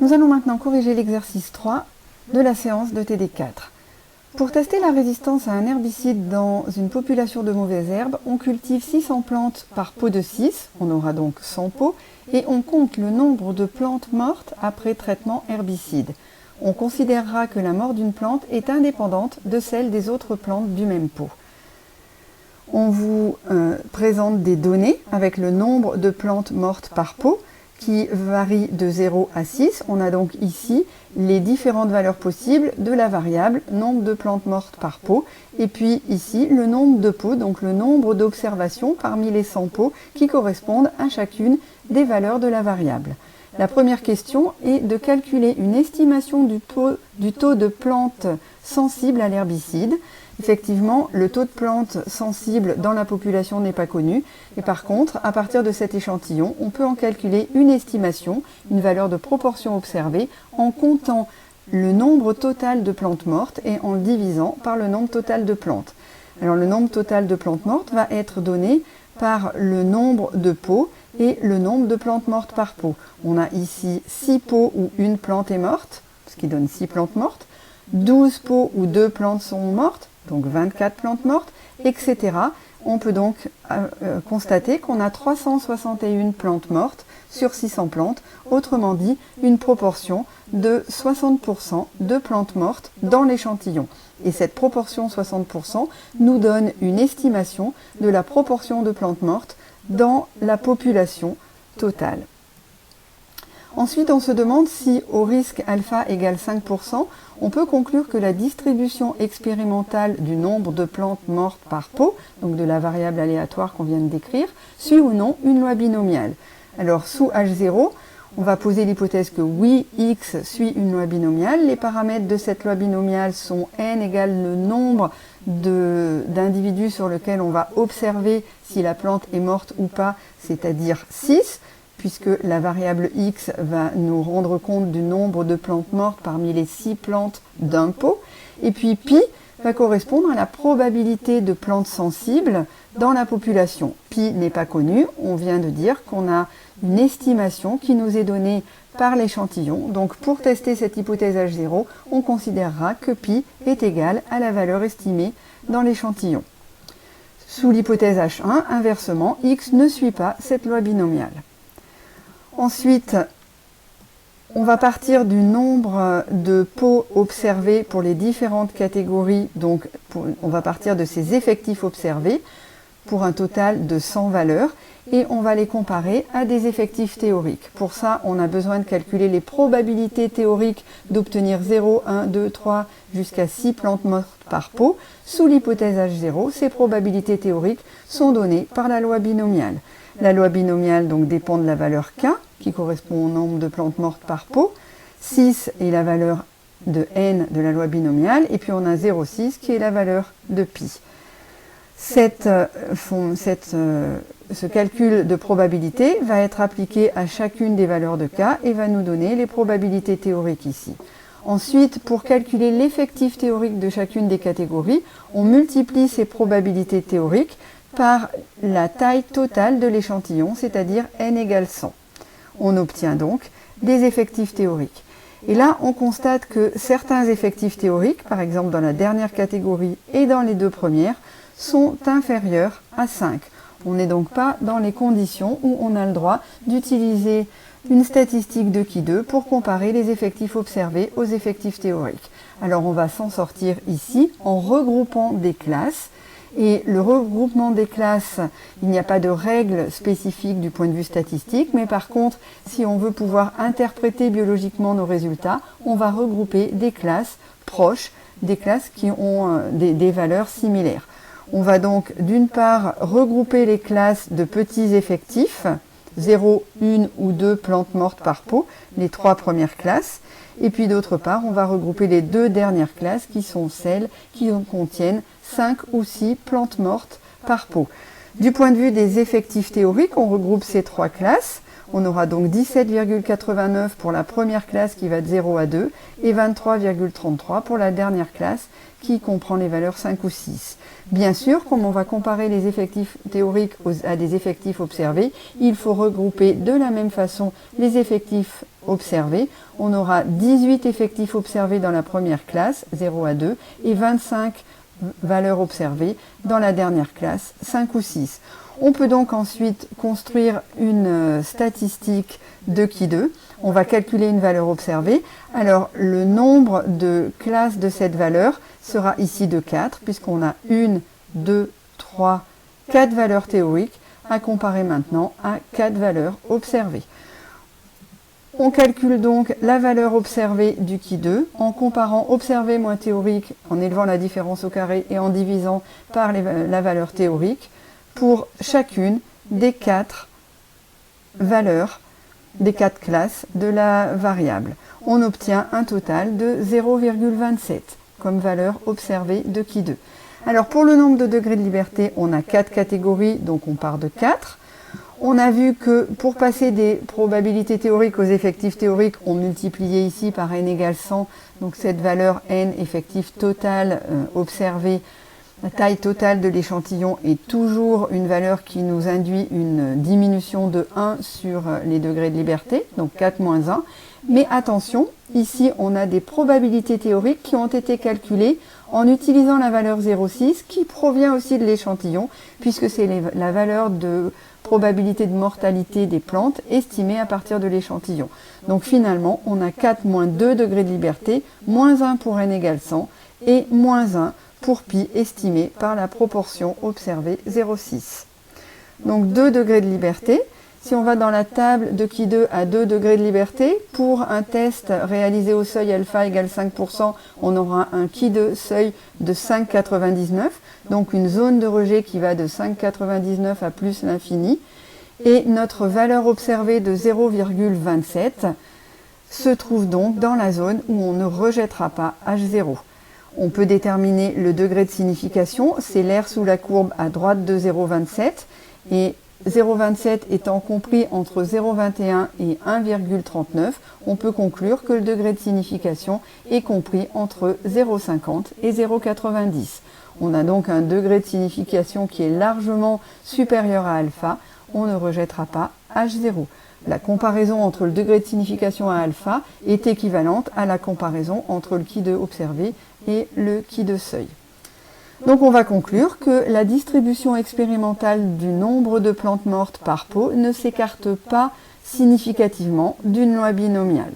Nous allons maintenant corriger l'exercice 3 de la séance de TD4. Pour tester la résistance à un herbicide dans une population de mauvaises herbes, on cultive 600 plantes par pot de 6, on aura donc 100 pots, et on compte le nombre de plantes mortes après traitement herbicide. On considérera que la mort d'une plante est indépendante de celle des autres plantes du même pot. On vous présente des données avec le nombre de plantes mortes par pot qui varie de 0 à 6. On a donc ici les différentes valeurs possibles de la variable nombre de plantes mortes par pot. Et puis ici le nombre de pots, donc le nombre d'observations parmi les 100 pots qui correspondent à chacune des valeurs de la variable. La première question est de calculer une estimation du taux de plantes sensibles à l'herbicide. Effectivement, le taux de plantes sensibles dans la population n'est pas connu. Et par contre, à partir de cet échantillon, on peut en calculer une estimation, une valeur de proportion observée, en comptant le nombre total de plantes mortes et en le divisant par le nombre total de plantes. Alors le nombre total de plantes mortes va être donné par le nombre de pots et le nombre de plantes mortes par pot. On a ici 6 pots où une plante est morte, ce qui donne 6 plantes mortes, 12 pots où 2 plantes sont mortes, donc 24 plantes mortes, etc. On peut donc constater qu'on a 361 plantes mortes sur 600 plantes, autrement dit une proportion de 60% de plantes mortes dans l'échantillon. Et cette proportion 60% nous donne une estimation de la proportion de plantes mortes dans la population totale. Ensuite, on se demande si au risque alpha égale 5%, on peut conclure que la distribution expérimentale du nombre de plantes mortes par pot, donc de la variable aléatoire qu'on vient de décrire, suit ou non une loi binomiale. Alors, sous H0, on va poser l'hypothèse que oui, X suit une loi binomiale. Les paramètres de cette loi binomiale sont n égale le nombre d'individus sur lequel on va observer si la plante est morte ou pas, c'est-à-dire 6. Puisque la variable x va nous rendre compte du nombre de plantes mortes parmi les 6 plantes d'un pot. Et puis pi va correspondre à la probabilité de plantes sensibles dans la population. Pi n'est pas connu, on vient de dire qu'on a une estimation qui nous est donnée par l'échantillon. Donc pour tester cette hypothèse H0, on considérera que pi est égal à la valeur estimée dans l'échantillon. Sous l'hypothèse H1, inversement, x ne suit pas cette loi binomiale. Ensuite, on va partir du nombre de pots observés pour les différentes catégories. Donc, on va partir de ces effectifs observés pour un total de 100 valeurs et on va les comparer à des effectifs théoriques. Pour ça, on a besoin de calculer les probabilités théoriques d'obtenir 0, 1, 2, 3 jusqu'à 6 plantes mortes par pot. Sous l'hypothèse H0, ces probabilités théoriques sont données par la loi binomiale. La loi binomiale donc dépend de la valeur k, qui correspond au nombre de plantes mortes par pot. 6 est la valeur de n de la loi binomiale, et puis on a 0,6 qui est la valeur de pi. Ce calcul de probabilité va être appliqué à chacune des valeurs de k et va nous donner les probabilités théoriques ici. Ensuite, pour calculer l'effectif théorique de chacune des catégories, on multiplie ces probabilités théoriques par la taille totale de l'échantillon, c'est-à-dire n égale 100. On obtient donc des effectifs théoriques. Et là, on constate que certains effectifs théoriques, par exemple dans la dernière catégorie et dans les deux premières, sont inférieurs à 5. On n'est donc pas dans les conditions où on a le droit d'utiliser une statistique de Ki2 pour comparer les effectifs observés aux effectifs théoriques. Alors on va s'en sortir ici en regroupant des classes. Et le regroupement des classes, il n'y a pas de règle spécifique du point de vue statistique, mais par contre, si on veut pouvoir interpréter biologiquement nos résultats, on va regrouper des classes proches, des classes qui ont des valeurs similaires. On va donc d'une part regrouper les classes de petits effectifs, 0, 1 ou 2 plantes mortes par pot, les 3 premières classes, et puis d'autre part, on va regrouper les 2 dernières classes qui sont celles qui contiennent 5 ou 6 plantes mortes par pot. Du point de vue des effectifs théoriques, on regroupe ces 3 classes. On aura donc 17,89 pour la première classe qui va de 0 à 2 et 23,33 pour la dernière classe qui comprend les valeurs 5 ou 6. Bien sûr, comme on va comparer les effectifs théoriques à des effectifs observés, il faut regrouper de la même façon les effectifs observés. On aura 18 effectifs observés dans la première classe, 0 à 2, et 25 valeurs observées dans la dernière classe, 5 ou 6. On peut donc ensuite construire une statistique de qui 2. On va calculer une valeur observée. Alors, le nombre de classes de cette valeur sera ici de 4, puisqu'on a 1, 2, 3, 4 valeurs théoriques à comparer maintenant à 4 valeurs observées. On calcule donc la valeur observée du qui 2 en comparant observé moins théorique, en élevant la différence au carré et en divisant par la valeur théorique pour chacune des 4 valeurs, des 4 classes de la variable. On obtient un total de 0,27 comme valeur observée de qui 2. Alors pour le nombre de degrés de liberté, on a 4 catégories, donc on part de 4. On a vu que pour passer des probabilités théoriques aux effectifs théoriques, on multipliait ici par n égale 100, donc cette valeur n effectif total observé, la taille totale de l'échantillon est toujours une valeur qui nous induit une diminution de 1 sur les degrés de liberté, donc 4 moins 1. Mais attention, ici on a des probabilités théoriques qui ont été calculées en utilisant la valeur 0,6 qui provient aussi de l'échantillon, puisque c'est la valeur de probabilité de mortalité des plantes estimée à partir de l'échantillon. Donc finalement, on a 4 moins 2 degrés de liberté, moins 1 pour n égale 100 et moins 1 pour pi estimé par la proportion observée 0,6. Donc 2 degrés de liberté. Si on va dans la table de qui 2 à 2 degrés de liberté, pour un test réalisé au seuil alpha égale 5%, on aura un qui 2 seuil de 5,99, donc une zone de rejet qui va de 5,99 à plus l'infini. Et notre valeur observée de 0,27 se trouve donc dans la zone où on ne rejettera pas H0. On peut déterminer le degré de signification, c'est l'air sous la courbe à droite de 0,27, et 0,27 étant compris entre 0,21 et 1,39, on peut conclure que le degré de signification est compris entre 0,50 et 0,90. On a donc un degré de signification qui est largement supérieur à alpha, on ne rejettera pas H0. La comparaison entre le degré de signification à alpha est équivalente à la comparaison entre le qui 2 observé et le qui 2 seuil. Donc on va conclure que la distribution expérimentale du nombre de plantes mortes par pot ne s'écarte pas significativement d'une loi binomiale.